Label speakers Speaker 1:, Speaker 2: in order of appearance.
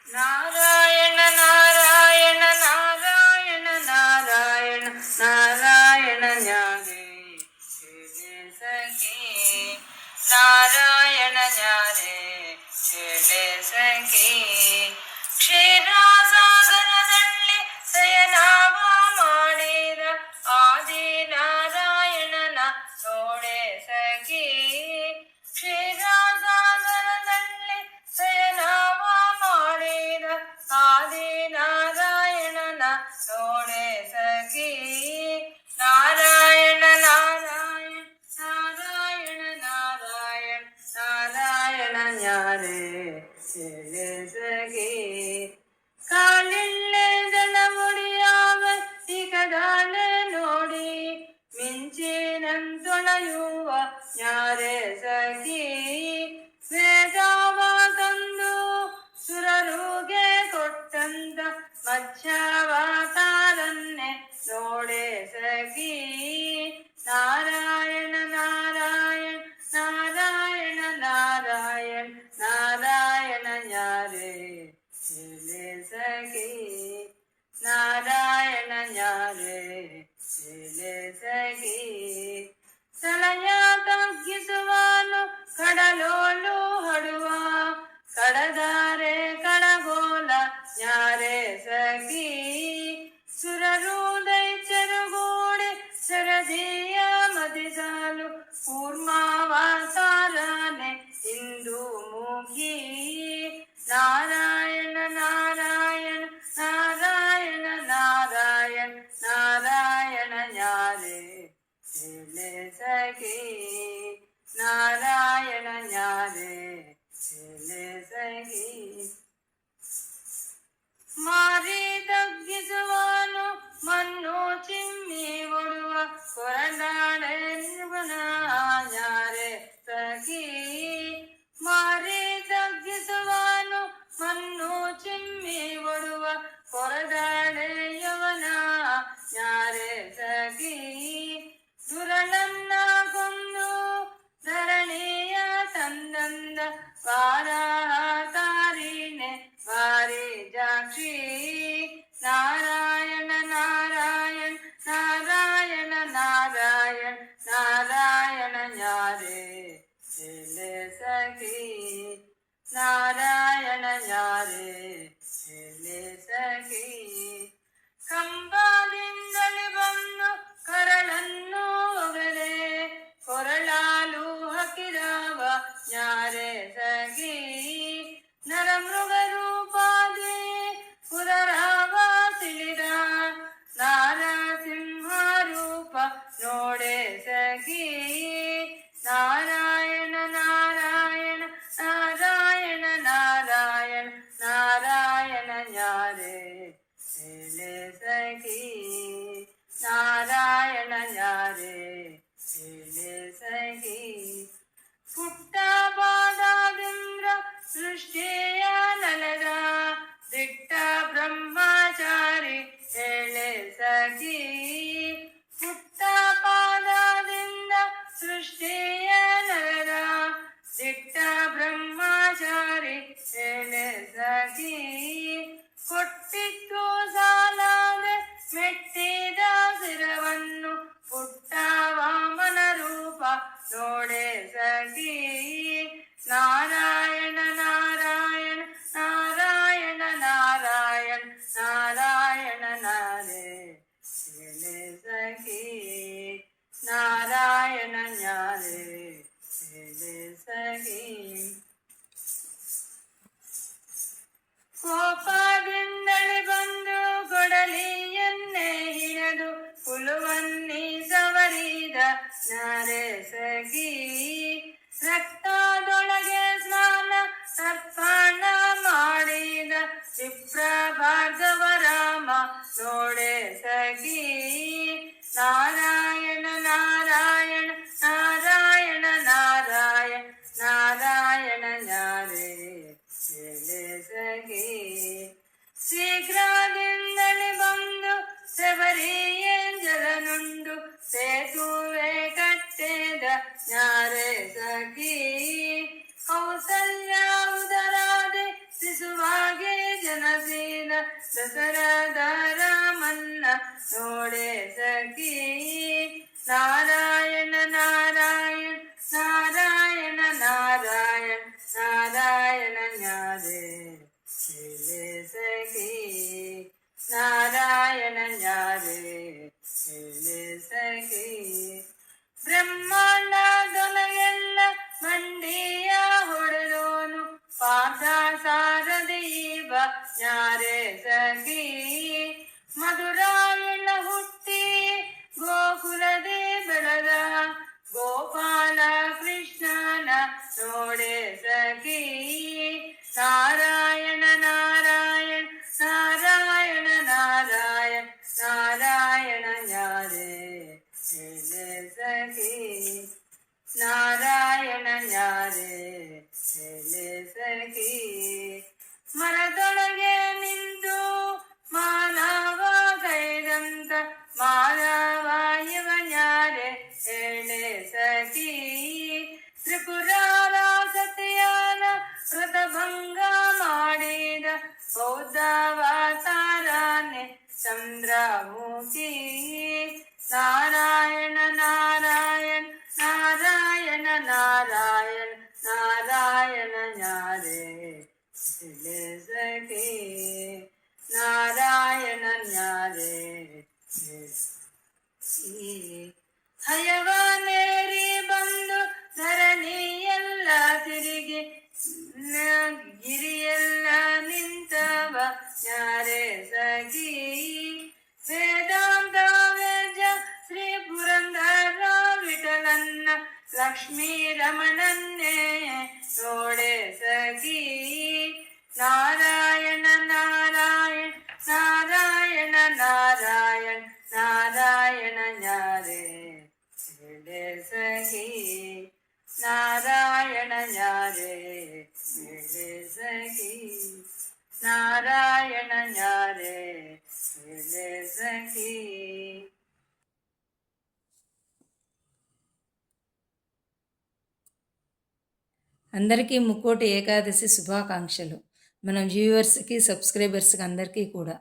Speaker 1: ನಾರಾಯಣ ನಾರಾಯಣ ನಾರಾಯಣ ನಾರಾಯಣ ನಾರಾಯಣ ನ್ಯಾರೆ ಹೇಳೆ ಸಖಿ ನಾರಾಯಣ ನ್ಯಾರೆ ಹೇಳೆ ಸಖಿ ಕ್ಷೀರಸಾಗರದಲ್ಲಿ ಶಯನವ ಮಾಡಿದ ಆದಿ ನಾರಾಯಣನ ನೋಡೆ ಸಖಿ ಕ್ಷೀರಸಾಗರದಲ್ಲಿ ಶಯನವ ಮಾಡಿದ ಆದಿ ನಾರಾಯಣನ ನೋಡೆ ಸಖಿ ನಾರಾಯಣ ನಾರಾಯಣ ನಾರಾಯಣ ನಾರಾಯಣ ನಾರಾಯಣ ನ್ಯಾರೆ ಹೇಳೆ ಸಖಿ ಕಾಲಿಲ್ಲದಳ ಮುಡಿಯಾವ ಸಿಗದಾಳೆ ನೋಡಿ ಮಿಂಚಿನಂತೊಳೆಯುವ ನ್ಯಾರೆ ಸಖಿ ವೇದವ ತಂದು ಸುರರುಗೆ ಕೊಟ್ಟಂತ ಮಧ್ಯಾವತಾರನ್ನೇ ನೋಡೆ ಸಖಿ ನಾರಾಯಣ ನಾರಾಯಣ ನಾರಾಯಣ ನಾರಾಯಣ ನಾರಾಯಣ ನ್ಯಾರೆ ಹೇಳೆ ಸಖಿ ನಾರಾಯಣ ನ್ಯಾರೆ ಹೇಳೆ ಸಖಿ ಸಲಯ ತಗ್ಗಿಸುವನು ಕಡಲೋಲು ಹಡುವ ಕಡದಾರೆ ಕಡಗೋಲ ನ್ಯಾರೆ ಸಖಿ ಸುರರು ದೈತ್ಯರುಗೂಡಿ ಸರದಿಯ ಮದಿಸಲು ಕೂರ್ಮಾವತಾರನೆ ಇಂದು ಮುಖಿ ನಾರಾಯಣ ನಾರಾಯಣ ನಾರಾಯಣ ನಾರಾಯಣ ನಾರಾಯಣ ನ್ಯಾರೆ ಹೇಳೆ ಸಖಿ ನಾರಾಯಣ ನ್ಯಾರೆ ಹೇಳೆ ಸಖಿ ಮಾರಿ ತಗ್ಗಿಸುವನು ಮಣ್ಣು ಚಿಮ್ಮಿ ಒಡುವ ಕೊರಡಾಡೆ ನಿರ್ಗುಣ ನ್ಯಾರೆ ಸಖಿ ಮಾರಿ ತಗ್ಗಿಸುವನು ಮಣ್ಣು ಚಿಮ್ಮಿ ಒಡುವ ಕೊರಡಾಡೆಯವನ ನ್ಯಾರೆ ಸಖಿ ದುರಳನ್ನ ಕೊಂದು ಧರಣಿಯ ತಂದಂದ ವಾರಾತಾರಿಣೆ ವಾರಿ ಜಾಕ್ಷಿ ನಾರಾಯಣ ನಾರಾಯಣ ನಾರಾಯಣ ನಾರಾಯಣ ನಾರಾಯಣ ನ್ಯಾರೆ ಹೇಳೆ ಸಖಿ ನಾರಾಯಣ ನ್ಯಾರೆ ಹೇಳೆ ಸಖಿ ಕಂಬದಿಂದಲೇ ಬಂದು ಕರಳನ್ನು ಒಗರೆ ಕೊರಳಾಲು ಹಾಕಿದವ ನ್ಯಾರೆ ಸಖಿ ನರಮೃಗ ರೂಪಾದಿ ಕುದರವ ತಿಳಿದ ನಾರಸಿಂಹ ರೂಪ ನೋಡೆ ಸಖಿ ನಾರಾಯಣ ನಾರಾಯಣ ನಾರಾಯಣ ನಾರಾಯಣ ನಾರಾಯಣ ನ್ಯಾರೆ ಹೇಳೆ ಸಖಿ ನಾರಾಯಣ ನ್ಯಾರೆ ಹೇಳೆ ಸಖಿ ಪುಟ್ಟ ಪಾದಾದಿಂದ್ರ ಸೃಷ್ಟಿಯ ನಲದ ದಿಟ್ಟ ಬ್ರಹ್ಮಚಾರಿ ಹೇಳೆ ಸಖಿ ಪುಟ್ಟ ಪಾದದಿಂದ ಸೃಷ್ಟಿಯ ನಲದ ದಿಟ್ಟ ಬ್ರಹ್ಮಚಾರಿ ಹೇಳೆ ಸಖಿ ಕೊಟ್ಟಿತ್ತು ಸಾಲಾದೆ ಮೆಟ್ಟಿದ ಶಿರವನ್ನು ಪುಟ್ಟ ವಾಮನ ರೂಪ ನೋಡೆ ಸಖಿ ನಾರಾಯಣ ನಾರಾಯಣ ನಾರಾಯಣ ನಾರಾಯಣ ನಾರಾಯಣ ನ್ಯಾರೆ ಹೇಳೆ ಸಖಿ ನಾರಾಯಣ ನ್ಯಾರೆ ಹೇಳೆ ಸಖಿ ಕೋಪದಿಂದಲೇ ಬಂದು ಕೊಡಲಿಯನ್ನೇ ಹಿಡಿದು ಹುಲುವನ್ನಿ ಸವರಿದ ನ್ಯಾರೆ ಸಖಿ ರಕ್ತದೊಳಗೆ ಸ್ನಾನ ತರ್ಪಣ ಮಾಡಿದ ಕ್ಷಿಪ್ರ ಭಾರ್ಗವ ರಾಮ ನೋಡೆ ಸಖಿ ನಾರಾಯಣ ನಾರಾಯಣ ನಾರಾಯಣ ನಾರಾಯಣ ನಾರಾಯಣ ನ್ಯಾರೆ ಹೇಳೆ ಸಖಿ ಶೀಘ್ರದಿಂದಲೇ ಬಂದು ಶಬರಿಯಂಜಲನುಂಡು ಸೇತುವೆ ಕಟ್ಟೆದ ನ್ಯಾರೆ ಸಖಿ ಕೌಸಲ್ಯ ಉದರಾದೆ ಶಿಶುವಾಗಿ ದಸರಾದ ರಾಮನ್ನ ನೋಡೆ ಸಖಿ ನಾರಾಯಣ ನಾರಾಯಣ ನಾರಾಯಣ ನಾರಾಯಣ ನಾರಾಯಣ ಜ್ಞಾರೆ ಹೇಳೆ ಸಖಿ ನಾರಾಯಣ ಜ್ಞಾರೆ ಹೇಳೆ ಸಖಿ ಬ್ರಹ್ಮಾಂಡದೊಳಗೆಲ್ಲ ಮಂಡಿಯ ಹೊಡೆದೋನು ಪಾದ ಸಾರದೀವ ಜ್ಞಾರೆ ಸಖಿ ಮಧುರಾಯಣ ಹುಟ್ಟಿ ಗೋಕುಲದೇ ಬೆಳೆದ ಗೋಪಾಲ ಕೃಷ್ಣನ ನೋಡೆ ಸಖಿ ನಾರಾಯಣ ನಾರಾಯಣ ನಾರಾಯಣ ನಾರಾಯಣ ನಾರಾಯಣ ಜ್ಞಾರೆ ಹೇಳೆ ಸಖಿ ನಾರಾಯಣ ಜ್ಞಾರೆ ಹೇಳೆ ಸಖಿ ಮರದೊಳಗೆ ನಿಂತು ಮಾನವ ಕೈದಂತ ಮಾನವ ಇವ ಜ್ಞಾರೆ ಹೇಳೆ ಸಖಿ ತ್ರಿಪುರಾರ ಸತ್ಯಾನ ವ್ರತಭಂಗ ಮಾಡಿದ ಬೌದ್ಧವಾತಾರಾನೆ ಚಂದ್ರಮುಖಿ ನಾರಾಯಣ ನಾರಾಯಣ ನಾರಾಯಣ ನಾರಾಯಣ ನಾರಾಯಣ ಜ್ಞಾರೆ ಹೇಳೆ ಸಖಿ ನಾರಾಯಣ ಜ್ಞಾರೆ ಹಯವನೇರಿ ಬಂದು ಧರಣಿಯೆಲ್ಲ ತಿರುಗಿ ಗಿರಿಯೆಲ್ಲ ನಿಂತವ ಜ್ಞಾರೆ ಸಖಿ ವೇದಾಂತ ವೇಜ ಶ್ರೀ ಪುರಂದರ ವಿಠಲನ್ನ ಲಕ್ಷ್ಮೀ ರಮಣನ್ನೇ ನೋಡೆ ಸಖಿ ನಾರಾಯಣ ನಾರಾಯಣ ನಾರಾಯಣ ನಾರಾಯಣ ನಾರಾಯಣ ಜ್ಞಾರೆ ಹೇಳೆ ಸಖಿ ನಾರಾಯಣ ಜ್ಞಾರೆ ಹೇಳೆ ಸಖಿ ನಾರಾಯಣ ಜ್ಞಾರೆ ಹೇಳೆ ಸಖಿ.
Speaker 2: అందరికీ ముక్కోటి ఏకాదశి శుభాకాంక్షలు. మన వ్యూవర్స్కి సబ్స్క్రైబర్స్కి అందరికీ కూడా